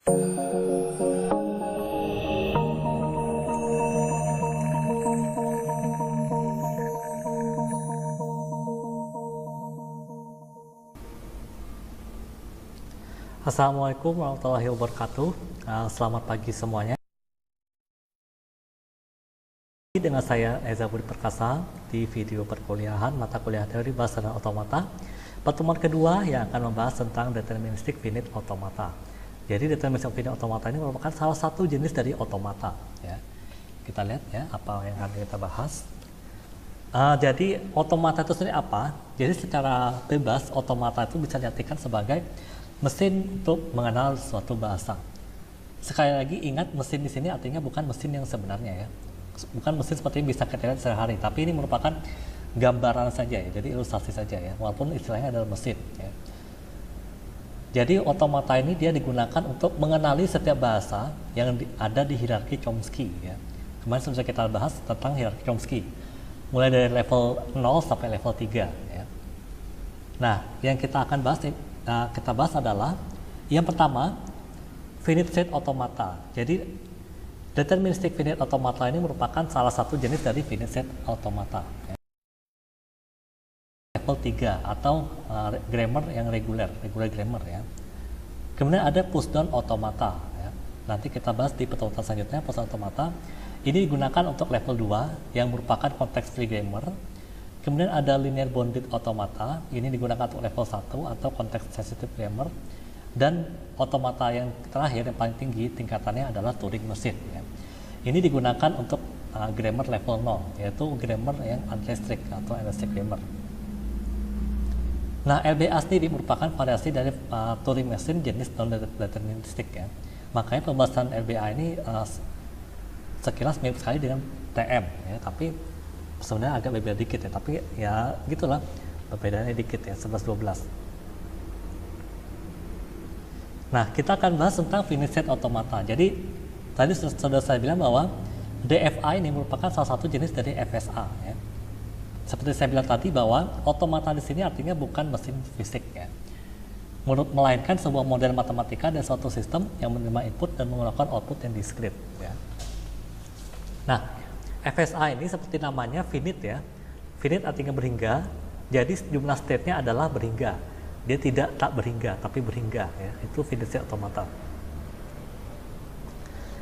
Assalamualaikum warahmatullahi wabarakatuh. Selamat pagi semuanya. Dengan saya Eza Budi Perkasa di video perkuliahan mata kuliah teori bahasa dan otomata. Pertemuan kedua yang akan membahas tentang deterministic finite automata. Jadi deterministic finite automata ini merupakan salah satu jenis dari automata. Ya. Kita lihat ya apa yang akan kita bahas. Jadi automata itu sendiri apa? Jadi secara bebas automata itu bisa diartikan sebagai mesin untuk mengenal suatu bahasa. Sekali lagi ingat, mesin di sini artinya bukan mesin yang sebenarnya ya. Bukan mesin seperti yang bisa kita lihat sehari-hari, tapi ini merupakan gambaran saja ya, jadi ilustrasi saja ya, walaupun istilahnya adalah mesin ya. Jadi automata ini dia digunakan untuk mengenali setiap bahasa yang ada di hierarki Chomsky ya. Kemarin sudah kita bahas tentang hierarki Chomsky, mulai dari level 0 sampai level 3 ya. Nah, yang kita akan bahas adalah yang pertama, finite set automata. Jadi deterministic finite automata ini merupakan salah satu jenis dari finite set automata ya. Level 3 atau grammar yang regular grammar ya. Kemudian ada push down automata ya. Nanti kita bahas di pertemuan selanjutnya. Push down automata ini digunakan untuk level 2 yang merupakan context free grammar. Kemudian ada linear bounded automata, ini digunakan untuk level 1 atau context sensitive grammar. Dan automata yang terakhir yang paling tinggi tingkatannya adalah Turing machine ya. Ini digunakan untuk grammar level 0, yaitu grammar yang unrestricted atau unrestricted grammar. Nah, LBA sendiri merupakan variasi dari Turing machine jenis non-deterministic ya. Makanya pembahasan LBA ini sekilas mirip sekali dengan TM ya, tapi sebenarnya agak berbeda dikit ya, tapi ya gitulah, perbedaannya dikit ya, 11-12. Nah, kita akan bahas tentang finite set automata. Jadi tadi sudah saya bilang bahwa DFA ini merupakan salah satu jenis dari FSA ya. Seperti saya bilang tadi bahwa automata di sini artinya bukan mesin fisik ya, melainkan sebuah model matematika dan suatu sistem yang menerima input dan mengeluarkan output yang diskrit ya. Nah, FSA ini seperti namanya finite ya. Finite artinya berhingga. Jadi jumlah state-nya adalah berhingga. Dia tidak tak berhingga, tapi berhingga ya. Itu finite set automata.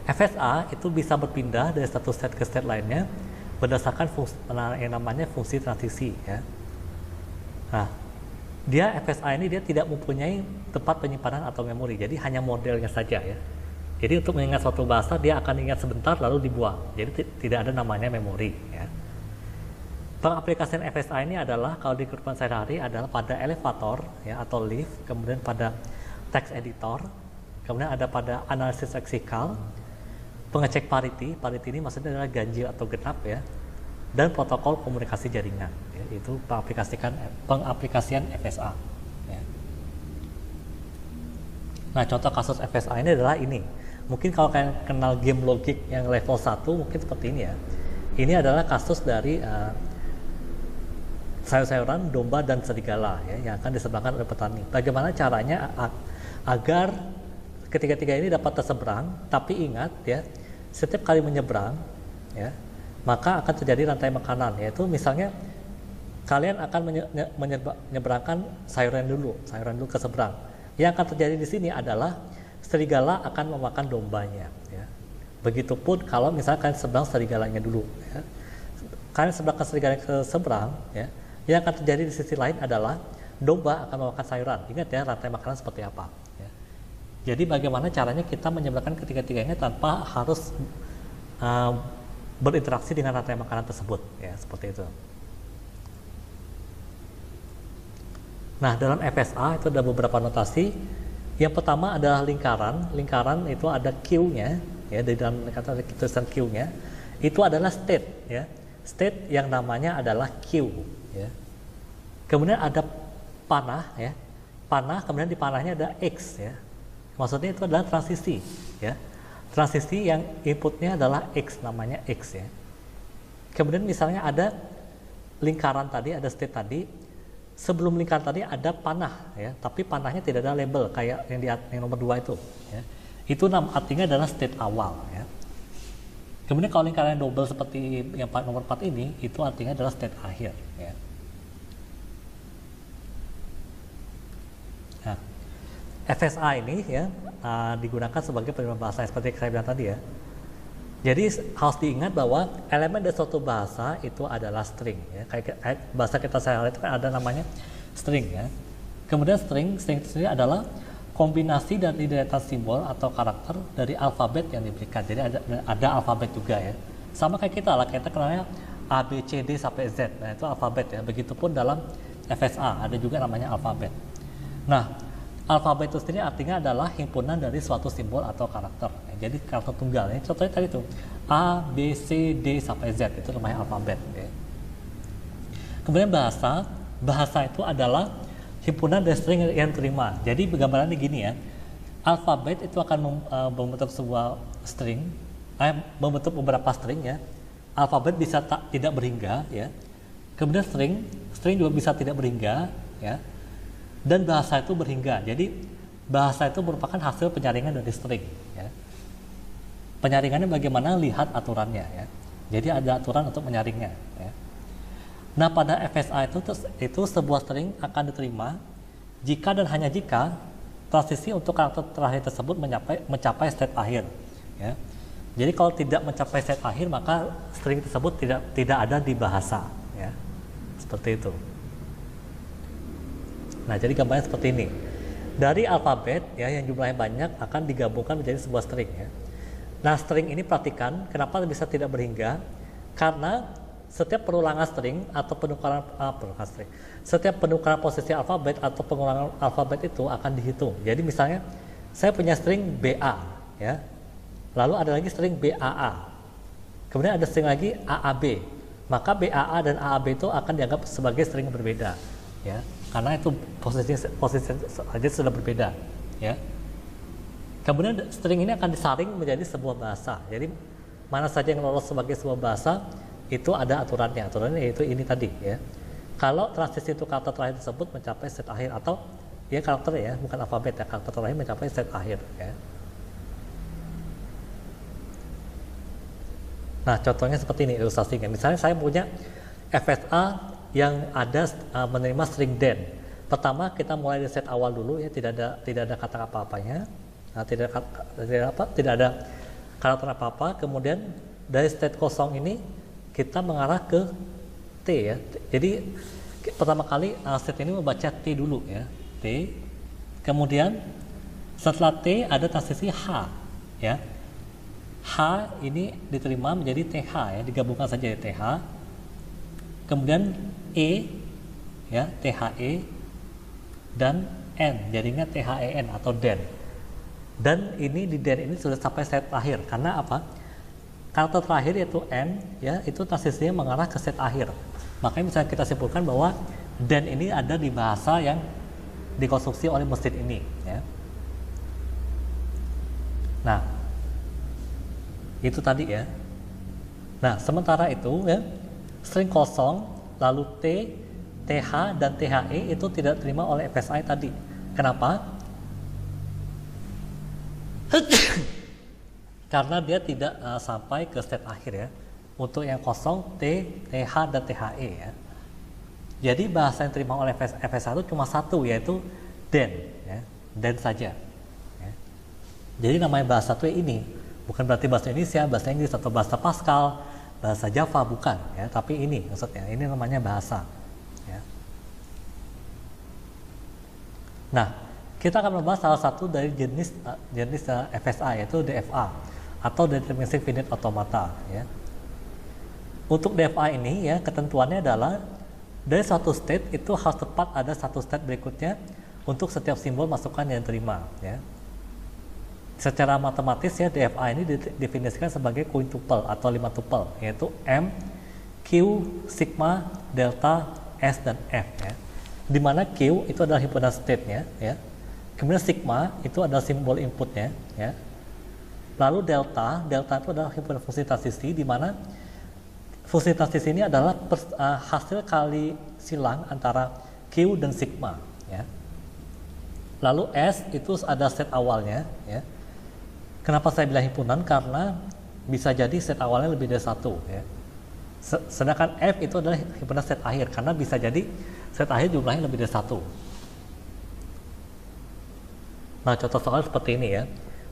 FSA itu bisa berpindah dari satu state ke state lainnya berdasarkan yang namanya fungsi transisi ya. Nah, FSA ini dia tidak mempunyai tempat penyimpanan atau memori. Jadi hanya modelnya saja ya. Jadi untuk mengingat suatu bahasa dia akan ingat sebentar lalu dibuang. Jadi tidak ada namanya memori ya. Pengaplikasian FSA ini adalah kalau di kehidupan sehari-hari adalah pada elevator ya atau lift, kemudian pada text editor, kemudian ada pada analisis leksikal, pengecek parity ini maksudnya adalah ganjil atau genap ya, dan protokol komunikasi jaringan ya, itu pengaplikasian FSA ya. Nah, contoh kasus FSA ini adalah ini. Mungkin kalau kalian kenal game logik yang level 1 mungkin seperti ini ya. Ini adalah kasus dari sayur-sayuran, domba, dan serigala ya, yang akan diseberangkan oleh petani. Bagaimana caranya agar ketiga-tiga ini dapat terseberang, tapi ingat ya, setiap kali menyeberang ya, maka akan terjadi rantai makanan, yaitu misalnya kalian akan menyeberangkan sayuran dulu ke seberang. Yang akan terjadi di sini adalah serigala akan memakan dombanya ya. Begitupun kalau misalnya kalian seberang serigalanya dulu ya. Kalian seberangkan serigala ke seberang ya, yang akan terjadi di sisi lain adalah domba akan memakan sayuran. Ingat ya, rantai makanan seperti apa ya. Jadi bagaimana caranya kita menyeberangkan ketiga-tiganya tanpa harus berinteraksi dengan rantai makanan tersebut ya, seperti itu. Nah, dalam FSA itu ada beberapa notasi. Yang pertama adalah lingkaran. Lingkaran itu ada Q-nya ya, di dalam kata tulisan Q-nya itu adalah state ya. State yang namanya adalah Q ya. Kemudian ada panah ya. Panah, kemudian di panahnya ada X ya. Maksudnya itu adalah transisi ya. Transisi yang inputnya adalah X, namanya X ya. Kemudian misalnya ada lingkaran tadi, ada state tadi. Sebelum lingkaran tadi ada panah ya, tapi panahnya tidak ada label kayak yang nomor 2 itu ya. Itu artinya adalah state awal ya. Kemudian kalau lingkaran double seperti yang nomor 4 ini, itu artinya adalah state akhir ya. Nah, FSA ini ya digunakan sebagai penerimaan bahasa seperti yang saya bilang tadi ya. Jadi harus diingat bahwa elemen dari suatu bahasa itu adalah string ya. Kayak bahasa kita sehari-hari itu kan ada namanya string ya. Kemudian string itu adalah kombinasi dari deretan simbol atau karakter dari alfabet yang diberikan. Jadi ada alfabet juga ya. Sama kayak kita lah, kita kenalnya A, B, C, D sampai Z. Nah itu alfabet ya. Begitupun dalam FSA ada juga namanya alfabet. Nah alfabet itu sendiri artinya adalah himpunan dari suatu simbol atau karakter. Jadi karakter tunggal. Ya. Contohnya tadi itu A, B, C, D sampai Z itu namanya alfabet. Ya. Kemudian bahasa itu adalah himpunan dari string yang terima. Jadi gambarannya gini ya, alfabet itu akan membentuk sebuah string, membentuk beberapa string ya. Alfabet bisa tidak berhingga ya. Kemudian string juga bisa tidak berhingga ya. Dan bahasa itu berhingga. Jadi bahasa itu merupakan hasil penyaringan dari string ya. Penyaringannya bagaimana? Lihat aturannya ya. Jadi ada aturan untuk menyaringnya ya. Nah pada FSA itu sebuah string akan diterima jika dan hanya jika transisi untuk karakter terakhir tersebut mencapai state akhir ya. Jadi kalau tidak mencapai state akhir maka string tersebut tidak ada di bahasa ya. Seperti itu. Nah jadi gambarnya seperti ini. Dari alfabet ya yang jumlahnya banyak akan digabungkan menjadi sebuah string ya. Nah string ini perhatikan kenapa bisa tidak berhingga, karena setiap perulangan string atau setiap penukaran posisi alfabet atau pengulangan alfabet itu akan dihitung. Jadi misalnya saya punya string BA ya. Lalu ada lagi string BAA. Kemudian ada string lagi AAB. Maka BAA dan AAB itu akan dianggap sebagai string yang berbeda ya. Karena itu posisi saja sudah berbeda ya. Kemudian string ini akan disaring menjadi sebuah bahasa. Jadi mana saja yang lolos sebagai sebuah bahasa itu ada aturannya yaitu ini tadi ya. Kalau transisi itu karakter terakhir tersebut mencapai state akhir atau ya karakter ya, bukan alfabet ya, karakter terakhir mencapai state akhir ya. Nah contohnya seperti ini ilustrasinya. Misalnya saya punya FSA yang ada menerima string den. Pertama kita mulai dari set awal dulu ya, tidak ada kata apa-apanya. Nah, tidak ada karakter apa-apa. Kemudian dari state kosong ini kita mengarah ke T ya. Jadi pertama kali set ini membaca T dulu ya, T. Kemudian setelah T ada transisi H ya. H ini diterima menjadi TH ya, digabungkan saja ya TH. Kemudian E ya, THE dan N jadinya THEN atau DEN. Dan ini di DEN ini sudah sampai set akhir karena apa? Karakter terakhir yaitu N ya, itu transisinya mengarah ke set akhir. Makanya bisa kita simpulkan bahwa DEN ini ada di bahasa yang dikonstruksi oleh mesin ini ya. Nah itu tadi ya. Nah sementara itu ya, string kosong lalu T, TH dan THE itu tidak terima oleh FSI tadi. Kenapa? Karena dia tidak sampai ke state akhir ya. Untuk yang kosong T, TH dan THE ya. Jadi bahasa yang terima oleh FSA itu cuma satu, yaitu DEN ya. DEN saja ya. Jadi namanya bahasa itu ini bukan berarti bahasa Indonesia, bahasa Inggris atau bahasa Pascal, bahasa Java, bukan ya, tapi ini maksudnya, ini namanya bahasa ya. Nah kita akan membahas salah satu dari jenis FSA yaitu DFA atau Deterministic Finite Automata ya. Untuk DFA ini ya, ketentuannya adalah dari suatu state itu harus tepat ada satu state berikutnya untuk setiap simbol masukan yang diterima ya. Secara matematis ya, DFA ini didefinisikan sebagai quintuple atau 5 tuple, yaitu M, Q, sigma, delta, S dan F ya. Di mana Q itu adalah himpunan state-nya ya. Kemudian sigma itu adalah simbol inputnya ya. Lalu delta itu adalah himpunan fungsi transisi, di mana fungsi transisi ini adalah hasil kali silang antara Q dan sigma ya. Lalu S itu ada set awalnya ya. Kenapa saya bilang himpunan? Karena bisa jadi set awalnya lebih dari satu ya. Sedangkan F itu adalah himpunan set akhir karena bisa jadi set akhir jumlahnya lebih dari satu. Nah, contoh soal seperti ini ya.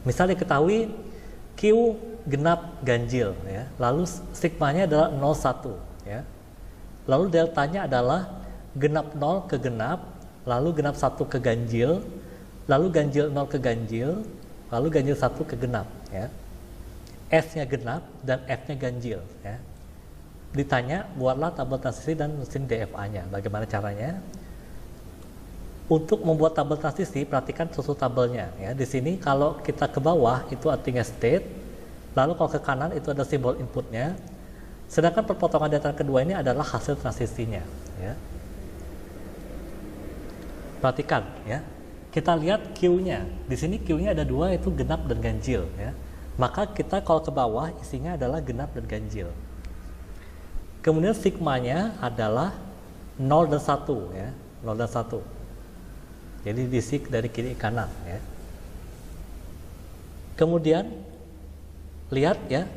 Misal diketahui Q genap ganjil ya. Lalu sigmanya adalah 01 ya. Lalu deltanya adalah genap 0 ke genap, lalu genap 1 ke ganjil, lalu ganjil 0 ke ganjil, lalu ganjil 1 ke genap ya. S-nya genap dan F-nya ganjil ya. Ditanya buatlah tabel transisi dan mesin DFA-nya. Bagaimana caranya? Untuk membuat tabel transisi, perhatikan susun tabelnya ya. Di sini kalau kita ke bawah itu artinya state, lalu kalau ke kanan itu ada simbol inputnya. Sedangkan perpotongan di antara kedua ini adalah hasil transisinya ya. Perhatikan ya. Kita lihat Q-nya. Di sini Q-nya ada dua, itu genap dan ganjil ya. Maka kita kalau ke bawah isinya adalah genap dan ganjil. Kemudian sigmanya adalah 0 dan 1 ya, 0 dan 1. Jadi disik dari kiri ke kanan ya. Kemudian lihat ya,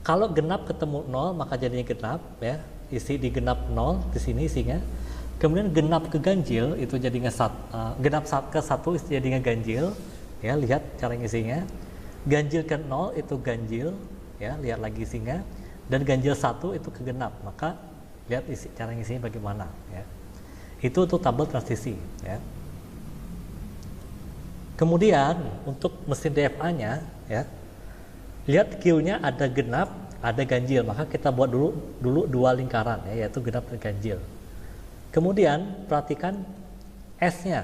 kalau genap ketemu 0 maka jadinya genap ya, isi di genap 0 di sini isinya. Kemudian genap ke ganjil itu jadinya genap ke 1 jadinya ganjil ya, lihat cara ngisinya. Ganjil ke 0 itu ganjil ya, lihat lagi isinya. Dan ganjil 1 itu ke genap, maka lihat cara ngisinya bagaimana ya. Itu untuk tabel transisi ya. Kemudian untuk mesin DFA-nya ya, lihat Q-nya ada genap, ada ganjil, maka kita buat dulu dua lingkaran ya, yaitu genap dan ganjil. Kemudian perhatikan S-nya.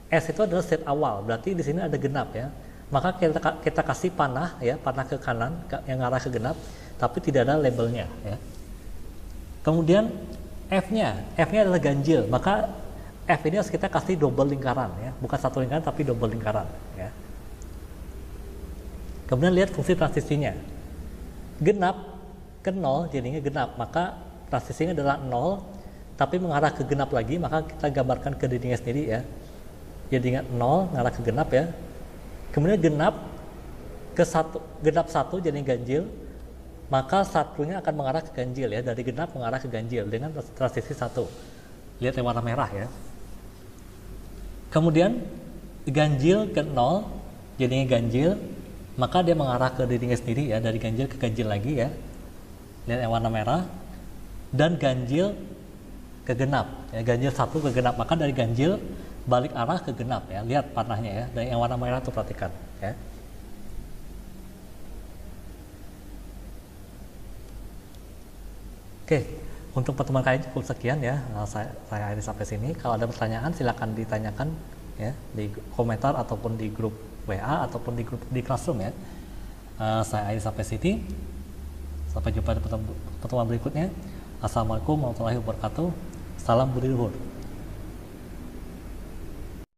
S itu adalah set awal, berarti di sini ada genap ya. Maka kita kasih panah ya, panah ke kanan yang arah ke genap, tapi tidak ada labelnya ya. Kemudian F-nya adalah ganjil, maka F ini harus kita kasih double lingkaran ya, bukan satu lingkaran tapi double lingkaran ya. Kemudian lihat fungsi transisinya. Genap ke 0 jadinya genap, maka transisinya adalah 0 tapi mengarah ke genap lagi, maka kita gambarkan ke dindingnya sendiri ya. Jadinya 0 mengarah ke genap ya. Kemudian genap ke 1, genap 1 jadi ganjil, maka satunya akan mengarah ke ganjil ya, dari genap mengarah ke ganjil dengan transisi 1. Lihat yang warna merah ya. Kemudian ganjil ke 0 jadinya ganjil, maka dia mengarah ke dirinya sendiri ya, dari ganjil ke ganjil lagi ya. Lihat yang warna merah. Dan ganjil ke genap ya, ganjil 1 ke genap, maka dari ganjil balik arah ke genap ya. Lihat panahnya ya, dan yang warna merah itu perhatikan ya. Oke, untuk pertemuan kali ini cukup sekian ya. Saya akhiri sampai sini. Kalau ada pertanyaan silakan ditanyakan ya di komentar ataupun di grup WA ataupun di Classroom ya. Saya akhiri sampai sini. Sampai jumpa di pertemuan berikutnya. Assalamualaikum warahmatullahi wabarakatuh. Salam budi luhur.